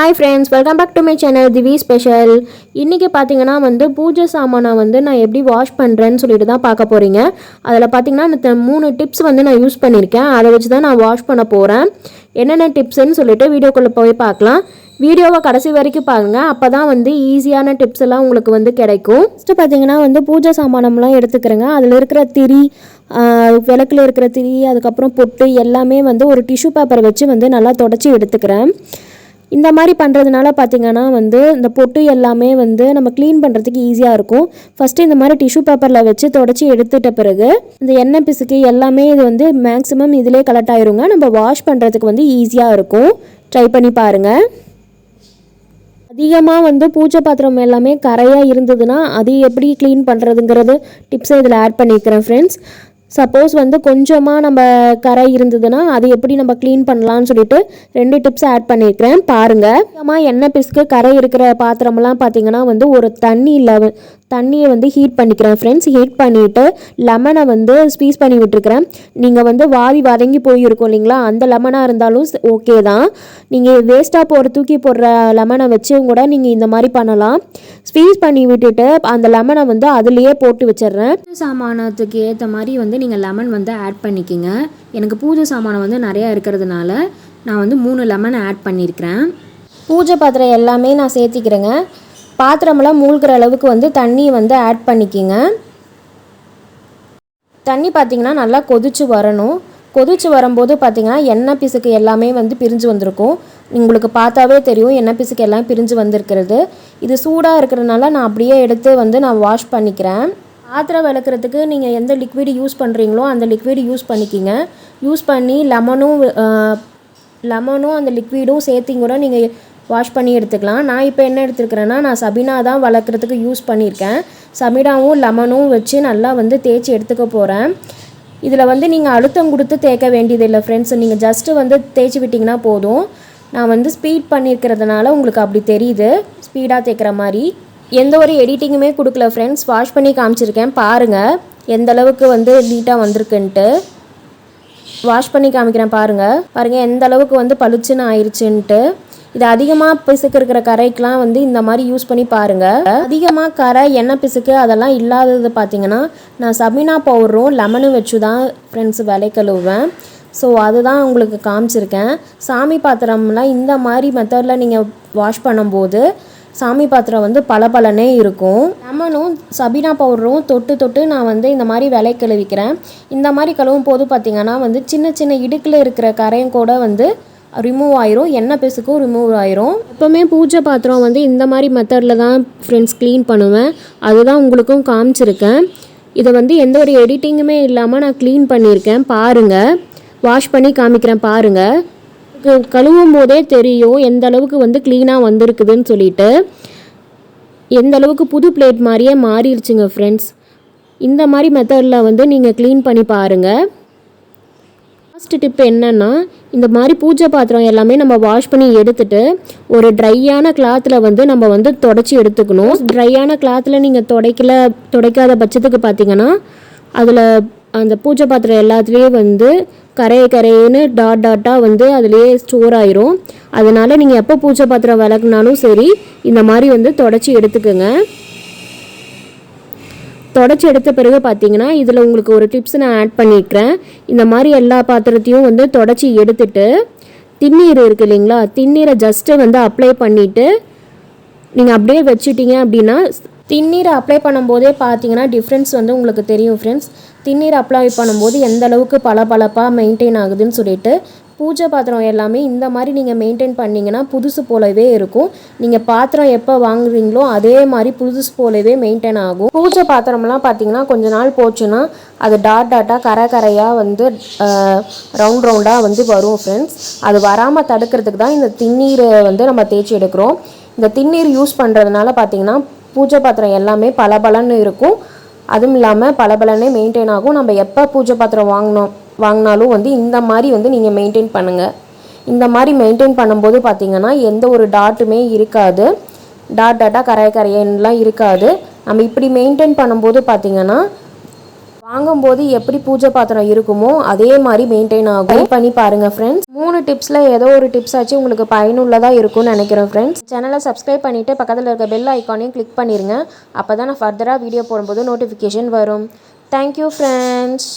Hi friends, welcome back to my channel Divi Special. இன்னைக்கு பாத்தீங்கன்னா பூஜை சாமானை நான் எப்படி வாஷ் பண்றேன்னு சொல்லிட்டு தான் பார்க்க போறீங்க. அதில் பாத்தீங்கன்னா நான் 3 டிப்ஸ் நான் யூஸ் பண்ணியிருக்கேன். அதை வச்சு தான் நான் வாஷ் பண்ண போறேன். என்னென்ன டிப்ஸ்ன்னு சொல்லிட்டு வீடியோக்குள்ள போய் பார்க்கலாம். வீடியோவை கடைசி வரைக்கும் பாருங்க. அப்பதான் ஈஸியான டிப்ஸ் எல்லாம் உங்களுக்கு கிடைக்கும். ஃபர்ஸ்ட் பாத்தீங்கன்னா பூஜை சாமானம்லாம் எடுத்துக்கிறேங்க. அதில் இருக்கிற திரி, விளக்குல இருக்கிற திரி, அதுக்கப்புறம் பொட்டு எல்லாமே ஒரு டிஷ்யூ பேப்பர் வச்சு நல்லா தொடச்சி எடுத்துக்கிறேன். இந்த மாதிரி பண்ணுறதுனால பார்த்திங்கன்னா இந்த பொட்டு எல்லாமே நம்ம க்ளீன் பண்ணுறதுக்கு ஈஸியாக இருக்கும். ஃபஸ்ட்டு இந்த மாதிரி டிஷ்யூ பேப்பரில் வச்சு தொடச்சி எடுத்துட்ட பிறகு இந்த எண்ணெய் பிசுக்கு எல்லாமே இது மேக்ஸிமம் இதிலே கலெக்ட் ஆயிருங்க. நம்ம வாஷ் பண்ணுறதுக்கு ஈஸியாக இருக்கும். ட்ரை பண்ணி பாருங்கள். அதிகமாக பூஜை பாத்திரம் எல்லாமே கரையாக இருந்ததுன்னா அது எப்படி க்ளீன் பண்ணுறதுங்கிறது டிப்ஸை இதில் ஆட் பண்ணிக்கிறேன் ஃப்ரெண்ட்ஸ். சப்போஸ் கொஞ்சமாக நம்ம கரை இருந்ததுன்னா அது எப்படி நம்ம க்ளீன் பண்ணலான்னு சொல்லிட்டு 2 டிப்ஸ் ஆட் பண்ணியிருக்கிறேன் பாருங்கள். அதிகமாக எண்ணெய் பிசுக்கு கரை இருக்கிற பாத்திரமெல்லாம் பார்த்தீங்கன்னா ஒரு தண்ணியை ஹீட் பண்ணிக்கிறேன் ஃப்ரெண்ட்ஸ். ஹீட் பண்ணிவிட்டு லெமனை ஸ்பீஸ் பண்ணி விட்டுருக்கிறேன். நீங்கள் வாதி வதங்கி போயிருக்கும் இல்லைங்களா, அந்த லெமனாக இருந்தாலும் ஓகே தான். நீங்கள் வேஸ்ட்டாக தூக்கி போடுற லெமனை வச்சு கூட நீங்கள் இந்த மாதிரி பண்ணலாம். ஸ்பீஸ் பண்ணி விட்டுட்டு அந்த லெமனை அதுலேயே போட்டு வச்சிடுறேன். சாமானத்துக்கு ஏற்ற மாதிரி நீங்கள் லெமன் ஆட் பண்ணிக்கிங்க. எனக்கு பூஜை சாமானம் நிறையா இருக்கிறதுனால நான் 3 லெமன் ஆட் பண்ணியிருக்கிறேன். பூஜை பாத்திரம் எல்லாமே நான் சேர்த்திக்கிறேங்க. பாத்திரமெல்லாம் மூழ்கிற அளவுக்கு தண்ணி ஆட் பண்ணிக்கிங்க. தண்ணி பார்த்திங்கன்னா நல்லா கொதிச்சு வரணும். கொதிச்சு வரும்போது பார்த்திங்கன்னா எண்ணெய் பிசுக்கு எல்லாமே பிரிஞ்சு வந்திருக்கும். உங்களுக்கு பார்த்தாவே தெரியும் எண்ணெய் பிசுக்கு எல்லாம் பிரிஞ்சு வந்திருக்கிறது. இது சூடாக இருக்கிறதுனால நான் அப்படியே எடுத்து நான் வாஷ் பண்ணிக்கிறேன். பாத்திரம் விளக்குறதுக்கு நீங்கள் எந்த லிக்விட் யூஸ் பண்ணுறீங்களோ அந்த லிக்விட் யூஸ் பண்ணிக்கிங்க. யூஸ் பண்ணி லெமனும் அந்த லிக்விடும் சேர்த்திங்க கூட நீங்கள் வாஷ் பண்ணி எடுத்துக்கலாம். நான் இப்போ என்ன எடுத்துருக்கிறேன்னா, நான் சபீனா தான் வளர்க்குறதுக்கு யூஸ் பண்ணியிருக்கேன். சபீனாவும் லெமனும் வச்சு நல்லா தேய்ச்சி எடுத்துக்க போகிறேன். இதில் நீங்கள் அழுத்தம் கொடுத்து தேய்க்க வேண்டியதில்லை ஃப்ரெண்ட்ஸ். நீங்கள் ஜஸ்ட்டு தேய்ச்சி விட்டிங்கன்னா போதும். நான் ஸ்பீட் பண்ணியிருக்கிறதுனால உங்களுக்கு அப்படி தெரியுது, ஸ்பீடாக தேய்க்கிற மாதிரி. எந்த ஒரு எடிட்டிங்குமே கொடுக்கல ஃப்ரெண்ட்ஸ். வாஷ் பண்ணி காமிச்சிருக்கேன் பாருங்கள் எந்த அளவுக்கு நீட்டாக வந்திருக்குன்ட்டு. வாஷ் பண்ணி காமிக்கிறேன் பாருங்கள் எந்த அளவுக்கு பளிச்சுன்னு ஆயிடுச்சுன்ட்டு. இது அதிகமாக பிசுக்கு இருக்கிற கரைக்கெலாம் இந்த மாதிரி யூஸ் பண்ணி பாருங்கள். அதிகமாக கரை எண்ணெய் பிசுக்கு அதெல்லாம் இல்லாதது பார்த்திங்கன்னா நான் சபீனா பவுடரும் லெமனும் வச்சு தான் ஃப்ரெண்ட்ஸ் விளக்கழுவேன். ஸோ அதுதான் உங்களுக்கு காமிச்சிருக்கேன். சாமி பாத்திரம்லாம் இந்த மாதிரி மெத்தடில் நீங்கள் வாஷ் பண்ணும்போது சாமி பாத்திரம் பளபளனே இருக்கும். லெமனும் சபீனா பவுடரும் தொட்டு நான் இந்த மாதிரி கழுவிக்கிறேன். இந்த மாதிரி கழுவும் போது பார்த்திங்கன்னா சின்ன சின்ன இடுக்கில் இருக்கிற கரையும் கூட ரிமூவ் ஆயிரும். எண்ணெய் பிசுக்கும் ரிமூவ் ஆயிரும். எப்போவுமே பூஜை பாத்திரம் இந்த மாதிரி மெத்தடில் தான் ஃப்ரெண்ட்ஸ் க்ளீன் பண்ணுவேன். அதுதான் உங்களுக்கும் காமிச்சிருக்கேன். இதை எந்த ஒரு எடிட்டிங்குமே இல்லாமல் நான் க்ளீன் பண்ணியிருக்கேன் பாருங்கள். வாஷ் பண்ணி காமிக்கிறேன் பாருங்கள். கழுவும் போதே தெரியும் எந்த அளவுக்கு க்ளீனாக வந்திருக்குதுன்னு சொல்லிட்டு. எந்த அளவுக்கு புது பிளேட் மாதிரியே மாறிடுச்சுங்க ஃப்ரெண்ட்ஸ். இந்த மாதிரி மெத்தடில் நீங்கள் க்ளீன் பண்ணி பாருங்கள். ஃபர்ஸ்ட் டிப் என்னென்னா, இந்த மாதிரி பூஜை பாத்திரம் எல்லாமே நம்ம வாஷ் பண்ணி எடுத்துட்டு ஒரு ட்ரையான கிளாத்தில் நம்ம தொடச்சி எடுத்துக்கணும். ட்ரையான கிளாத்தில் நீங்கள் துடைக்காத பட்சத்துக்கு பார்த்தீங்கன்னா அதில் அந்த பூஜை பாத்திரம் எல்லாத்துலேயே கரையேன்னு டாட்டாக அதுலேயே ஸ்டோர் ஆயிரும். அதனால் நீங்கள் எப்போ பூஜை பாத்திரம் விளக்குனாலும் சரி இந்த மாதிரி தொடச்சி எடுத்துக்கோங்க. தொடச்சி எடுத்த பிறகு பார்த்தீங்கன்னா இதில் உங்களுக்கு ஒரு டிப்ஸ் நான் ஆட் பண்ணியிருக்கிறேன். இந்த மாதிரி எல்லா பாத்திரத்தையும் தொடச்சி எடுத்துட்டு திண்ணீர் இருக்குது இல்லைங்களா, திண்ணீரை ஜஸ்ட்டு அப்ளை பண்ணிவிட்டு நீங்கள் அப்படியே வச்சுட்டிங்க அப்படின்னா திண்ணீரை அப்ளை பண்ணும்போதே பார்த்தீங்கன்னா டிஃப்ரென்ஸ் உங்களுக்கு தெரியும் ஃப்ரெண்ட்ஸ். திண்ணீர் அப்ளை பண்ணும்போது எந்த அளவுக்கு பளபளப்பாக மெயின்டைன் ஆகுதுன்னு சொல்லிட்டு. பூஜை பாத்திரம் எல்லாமே இந்த மாதிரி நீங்கள் மெயின்டைன் பண்ணிங்கன்னா புதுசு போலவே இருக்கும். நீங்கள் பாத்திரம் எப்போ வாங்குறீங்களோ அதே மாதிரி புதுசு போலவே மெயின்டைன் ஆகும். பூஜை பாத்திரம்லாம் பார்த்தீங்கன்னா கொஞ்ச நாள் போச்சுன்னா அது டாட்டாக கரையாக ரவுண்டாக வரும் ஃப்ரெண்ட்ஸ். அது வராமல் தடுக்கிறதுக்கு தான் இந்த திண்ணீரை நம்ம தேய்ச்சி எடுக்கிறோம். இந்த திண்ணீர் யூஸ் பண்ணுறதுனால பார்த்தீங்கன்னா பூஜை பாத்திரம் எல்லாமே பளபளன்னு இருக்கும். அதுவும் இல்லாமல் பளபளனே மெயின்டைன் ஆகும். நம்ம எப்போ பூஜை பாத்திரம் வாங்கினாலும் இந்த மாதிரி நீங்கள் மெயின்டைன் பண்ணுங்கள். இந்த மாதிரி மெயின்டைன் பண்ணும்போது பார்த்திங்கன்னா எந்த ஒரு டாட்டுமே இருக்காது. டாட்டாக கரையெல்லாம் இருக்காது. நம்ம இப்படி மெயின்டைன் பண்ணும்போது பார்த்திங்கன்னா வாங்கும்போது எப்படி பூஜை பாத்திரம் இருக்குமோ அதே மாதிரி மெயின்டைன் ஆகும். ட்ரை பண்ணி பாருங்கள் ஃப்ரெண்ட்ஸ். 3 டிப்ஸில் ஏதோ ஒரு டிப்ஸ் ஆச்சு உங்களுக்கு பயனுள்ளதாக இருக்கும்னு நினைக்கிறேன் ஃப்ரெண்ட்ஸ். சேனலை சப்ஸ்கிரைப் பண்ணிவிட்டு பக்கத்தில் இருக்க பெல் ஐக்கானையும் கிளிக் பண்ணிடுங்க. அப்போ தான் நான் ஃபர்தராக வீடியோ போடும்போது நோட்டிஃபிகேஷன் வரும். Thank you friends.